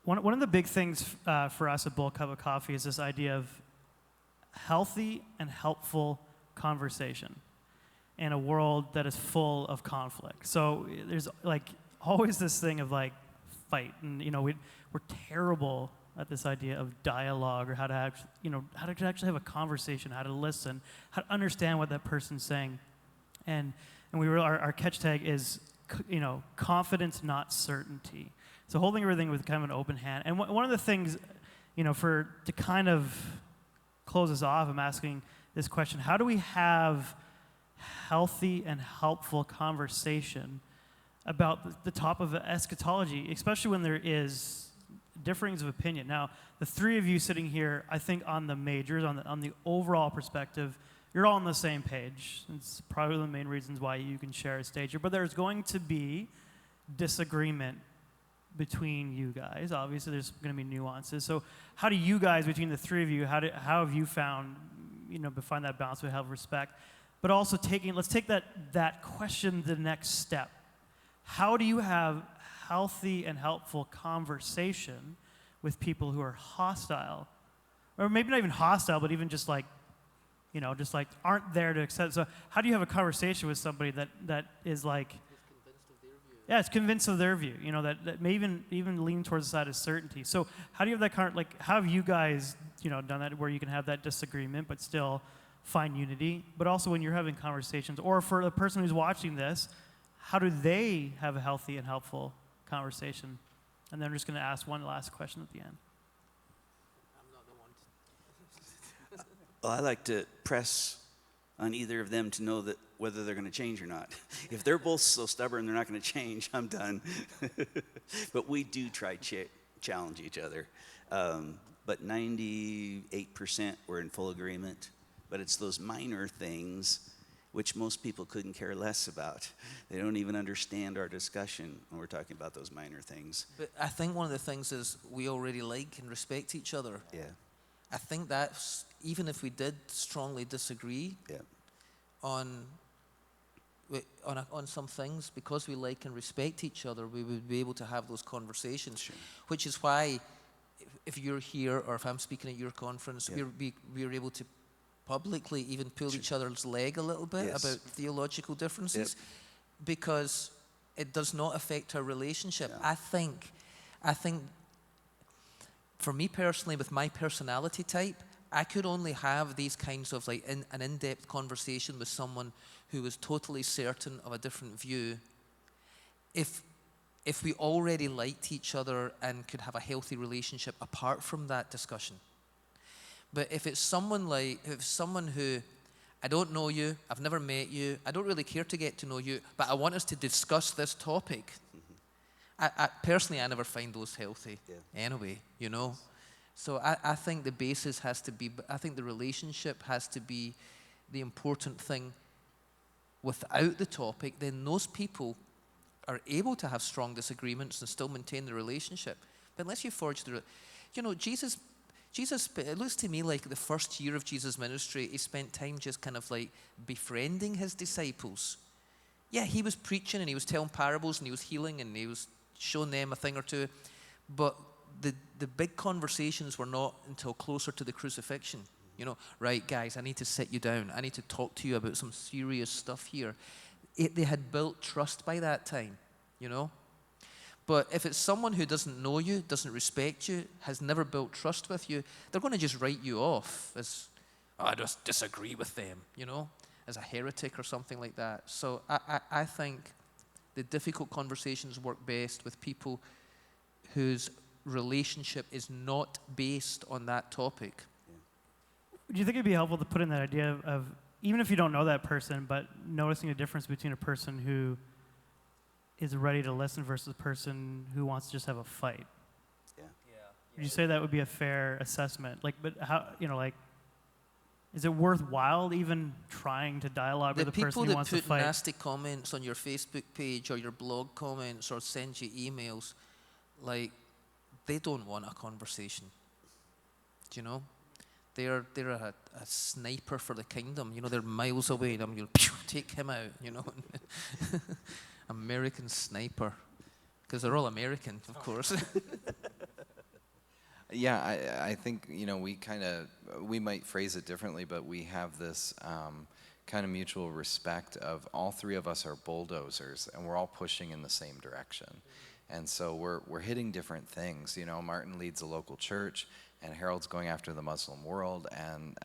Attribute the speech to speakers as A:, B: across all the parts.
A: One of the big things for us at Bulk Cup of Coffee is this idea of healthy and helpful conversation in a world that is full of conflict. So there's like always this thing of like fight, and we're terrible at this idea of dialogue, or how to actually have a conversation, how to listen, how to understand what that person's saying, and our catch tag is confidence, not certainty. So holding everything with kind of an open hand. And one of the things, to kind of close us off, I'm asking this question: how do we have healthy and helpful conversation about the top of eschatology, especially when there is differings of opinion? Now, the three of you sitting here, I think on the majors, on the overall perspective, you're all on the same page. It's probably the main reasons why you can share a stage here. But there's going to be disagreement between you guys. Obviously, there's going to be nuances. So how do you guys, between the three of you, how have you found, to find that balance with have respect? But also let's take that question to the next step. How do you have healthy and helpful conversation with people who are hostile? Or maybe not even hostile, but even just like aren't there to accept. So how do you have a conversation with somebody that is like, yeah, it's convinced of their view, that may even lean towards the side of certainty. So how do you have that how have you guys, done that where you can have that disagreement but still find unity? But also when you're having conversations, or for the person who's watching this, how do they have a healthy and helpful conversation? And then I'm just going to ask one last question at the end.
B: I'm not the one.
C: Well, I like to press on either of them to know that whether they're going to change or not. If they're both so stubborn they're not going to change, I'm done. But we do try challenge each other. But 98% we're in full agreement. But it's those minor things which most people couldn't care less about. They don't even understand our discussion when we're talking about those minor things.
B: But I think one of the things is we already like and respect each other.
C: Yeah.
B: I think that's, even if we did strongly disagree on some things, because we like and respect each other, we would be able to have those conversations.
C: Sure.
B: Which is why, if you're here or if I'm speaking at your conference, we're able to publicly even pull each other's leg a little bit about theological differences, because it does not affect our relationship. Yeah. I think for me personally, with my personality type, I could only have these kinds of an in-depth conversation with someone who was totally certain of a different view if we already liked each other and could have a healthy relationship apart from that discussion. But if it's someone who, I don't know you, I've never met you, I don't really care to get to know you, but I want us to discuss this topic, I personally never find those healthy anyway, So I think the basis has to be, I think the relationship has to be the important thing. Without the topic, then those people are able to have strong disagreements and still maintain the relationship. But unless you forge Jesus, it looks to me like the first year of Jesus' ministry, he spent time just kind of like befriending his disciples. Yeah, he was preaching and he was telling parables and he was healing and he was showing them a thing or two. But the big conversations were not until closer to the crucifixion. Right, guys, I need to sit you down. I need to talk to you about some serious stuff here. They had built trust by that time, But if it's someone who doesn't know you, doesn't respect you, has never built trust with you, they're going to just write you off as, I just disagree with them, as a heretic or something like that. So I think the difficult conversations work best with people whose relationship is not based on that topic.
A: Do you think it'd be helpful to put in that idea of, even if you don't know that person, but noticing a difference between a person who is ready to listen versus a person who wants to just have a fight?
C: Yeah.
A: Would you say that would be a fair assessment? But how, is it worthwhile even trying to dialogue with a person who wants to fight?
B: The people that put nasty comments on your Facebook page or your blog comments or send you emails, they don't want a conversation. Do you know? They're a sniper for the kingdom. They're miles away, and I'm going to take him out. American sniper, because they're all American, of course.
D: Yeah, I think, we might phrase it differently, but we have this kind of mutual respect of all three of us are bulldozers, and we're all pushing in the same direction. And so we're hitting different things. Martin leads a local church, and Harold's going after the Muslim world, and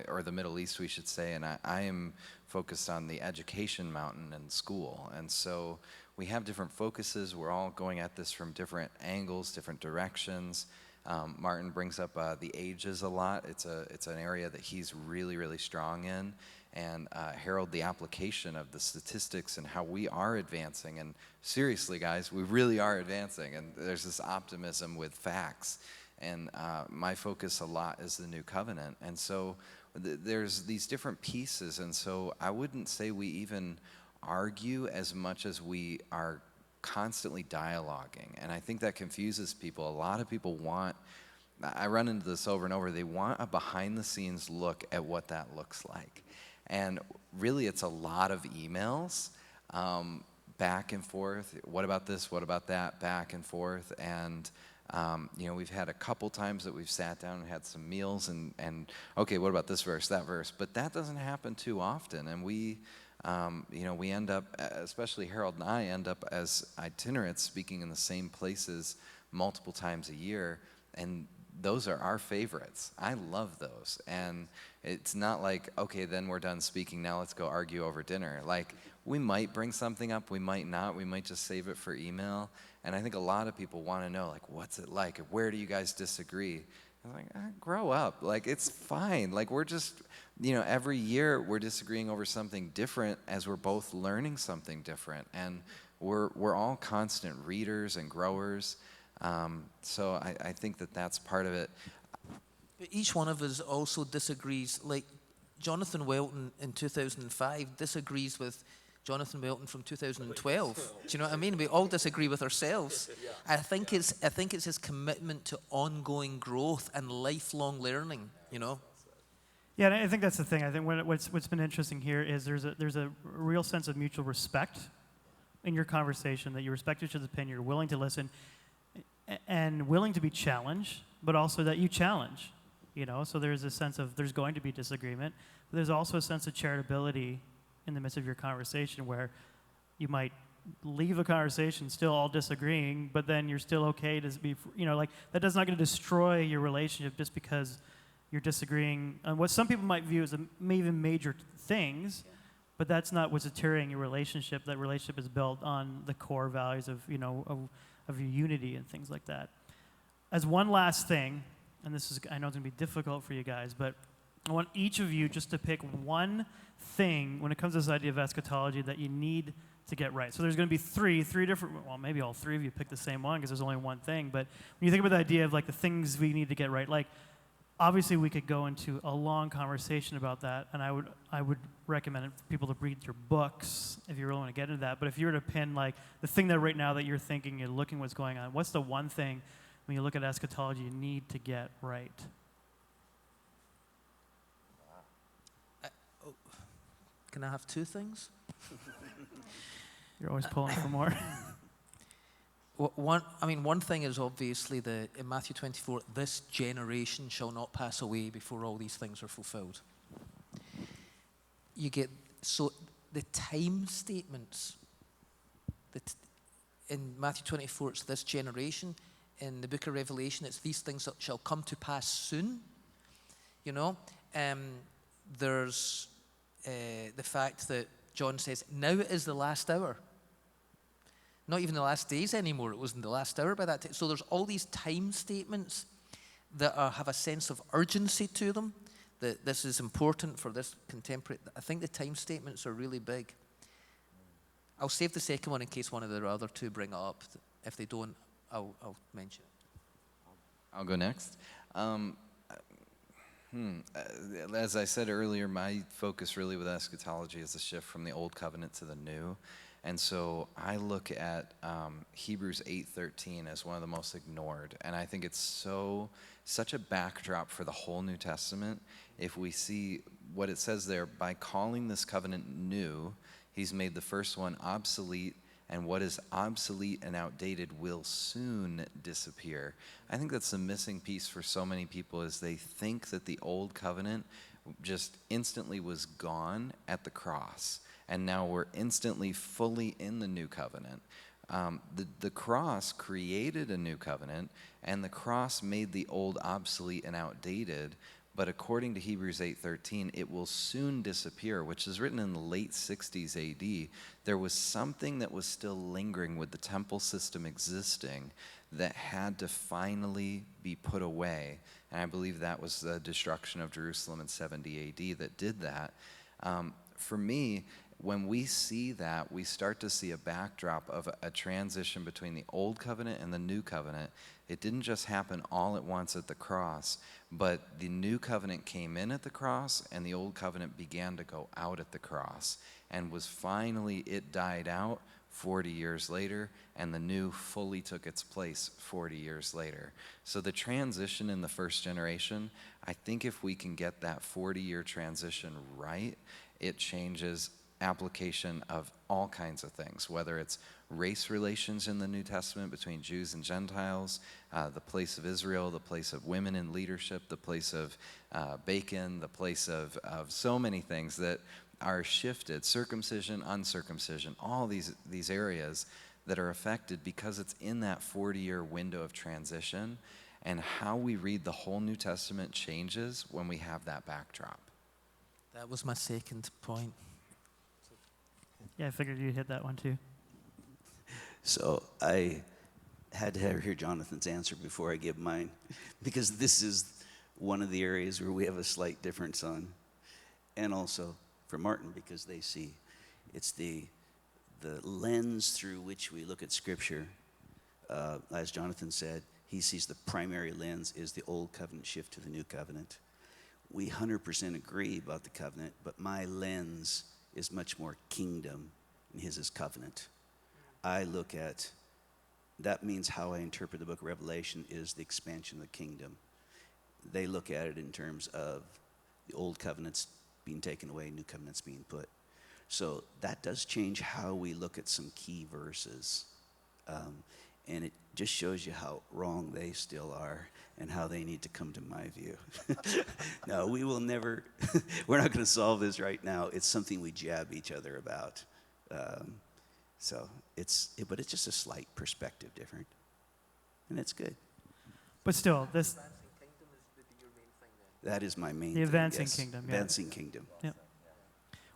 D: or the Middle East, we should say, and I am focused on the education mountain and school. And so we have different focuses. We're all going at this from different angles, different directions. Martin brings up the ages a lot. It's an area that he's really, really strong in. And Harold, the application of the statistics and how we are advancing. And seriously, guys, we really are advancing. And there's this optimism with facts. And my focus a lot is the new covenant. And so there's these different pieces. And so I wouldn't say we even argue as much as we are constantly dialoguing. And I think that confuses people. A lot of people I run into this over and over, they want a behind the scenes look at what that looks like. And really it's a lot of emails, back and forth. What about this? What about that? Back and forth. And we've had a couple times that we've sat down and had some meals and okay, what about this verse, that verse? But that doesn't happen too often. And we end up, especially Harold and I, end up as itinerants speaking in the same places multiple times a year, and those are our favorites. I love those. And it's not like, okay, then we're done speaking, now let's go argue over dinner. Like, we might bring something up, we might not, we might just save it for email. And I think a lot of people want to know, like, what's it like? Where do you guys disagree? I'm like, grow up. Like, it's fine. Like, we're just, every year we're disagreeing over something different as we're both learning something different. And we're all constant readers and growers. So I think that's part of it.
B: But each one of us also disagrees. Like, Jonathan Welton in 2005 disagrees with Jonathan Welton from 2012. Do you know what I mean? We all disagree with ourselves. I think it's his commitment to ongoing growth and lifelong learning.
A: Yeah, and I think that's the thing. I think what's been interesting here is there's a real sense of mutual respect in your conversation, that you respect each other's opinion, you're willing to listen, and willing to be challenged, but also that you challenge. So there's a sense of there's going to be disagreement, but there's also a sense of charitability in the midst of your conversation, where you might leave a conversation still all disagreeing, but then you're still okay to be, that does not going to destroy your relationship just because you're disagreeing on what some people might view as even major things, but that's not what's deterring your relationship. That relationship is built on the core values of your unity and things like that. As one last thing, and I know it's going to be difficult for you guys, but I want each of you just to pick one thing when it comes to this idea of eschatology that you need to get right. So there's going to be three different, well, maybe all three of you pick the same one because there's only one thing, but when you think about the idea of like the things we need to get right, like obviously we could go into a long conversation about that, and I would recommend people to read your books if you really want to get into that. But if you were to pin like the thing that right now that you're thinking, you're looking what's going on, what's the one thing when you look at eschatology you need to get right?
B: Can I have two things?
A: You're always pulling for more.
B: One thing is obviously in Matthew 24, this generation shall not pass away before all these things are fulfilled. So the time statements, in Matthew 24, it's this generation. In the book of Revelation, it's these things that shall come to pass soon. There's the fact that John says, now it is the last hour. Not even the last days anymore. It wasn't the last hour by that time. So there's all these time statements that have a sense of urgency to them, that this is important for this contemporary. I think the time statements are really big. I'll save the second one in case one of the other two bring it up. If they don't, I'll mention it.
D: I'll go next. As I said earlier, my focus really with eschatology is the shift from the old covenant to the new. And so I look at Hebrews 8:13 as one of the most ignored. And I think it's such a backdrop for the whole New Testament. If we see what it says there, by calling this covenant new, he's made the first one obsolete and what is obsolete and outdated will soon disappear. I think that's the missing piece for so many people, is they think that the old covenant just instantly was gone at the cross, and now we're instantly fully in the new covenant. The cross created a new covenant, and the cross made the old obsolete and outdated, but according to Hebrews 8:13, it will soon disappear, which is written in the late 60s AD. There was something that was still lingering with the temple system existing that had to finally be put away, and I believe that was the destruction of Jerusalem in 70 AD that did that. For me, when we see that, we start to see a backdrop of a transition between the old covenant and the new covenant. It didn't just happen all at once at the cross, but the new covenant came in at the cross, and the old covenant began to go out at the cross, and was finally, it died out 40 years later, and the new fully took its place 40 years later. So the transition in the first generation, I think if we can get that 40-year transition right, it changes application of all kinds of things, whether it's race relations in the New Testament between Jews and Gentiles, the place of Israel, the place of women in leadership, the place of bacon, the place of so many things that are shifted, circumcision, uncircumcision, all these areas that are affected because it's in that 40-year window of transition, and how we read the whole New Testament changes when we have that backdrop.
B: That was my second point.
A: Yeah, I figured you'd hit that one too.
C: So I had to hear Jonathan's answer before I give mine, because this is one of the areas where we have a slight difference on. And also for Martin, because they see it's the lens through which we look at Scripture. As Jonathan said, he sees the primary lens is the old covenant shift to the new covenant. We 100% agree about the covenant, but my lens is much more kingdom, and his is covenant. I look at, that means how I interpret the book of Revelation is the expansion of the kingdom. They look at it in terms of the old covenants being taken away, new covenants being put. So that does change how we look at some key verses. And it just shows you how wrong they still are and how they need to come to my view. No, we will never, we're not going to solve this right now. It's something we jab each other about. But it's just a slight perspective different. And it's good.
A: But still, this
C: That is my main
A: the
C: thing,
A: advancing
C: yes.
A: kingdom. Yeah.
C: Advancing kingdom.
A: Yeah.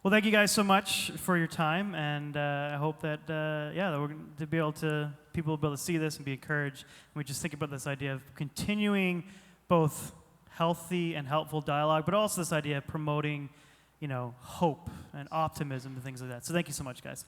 A: Well, thank you guys so much for your time, and I hope that that we're going to be able to, people will be able to see this and be encouraged. And we just think about this idea of continuing both healthy and helpful dialogue, but also this idea of promoting, hope and optimism and things like that. So thank you so much, guys.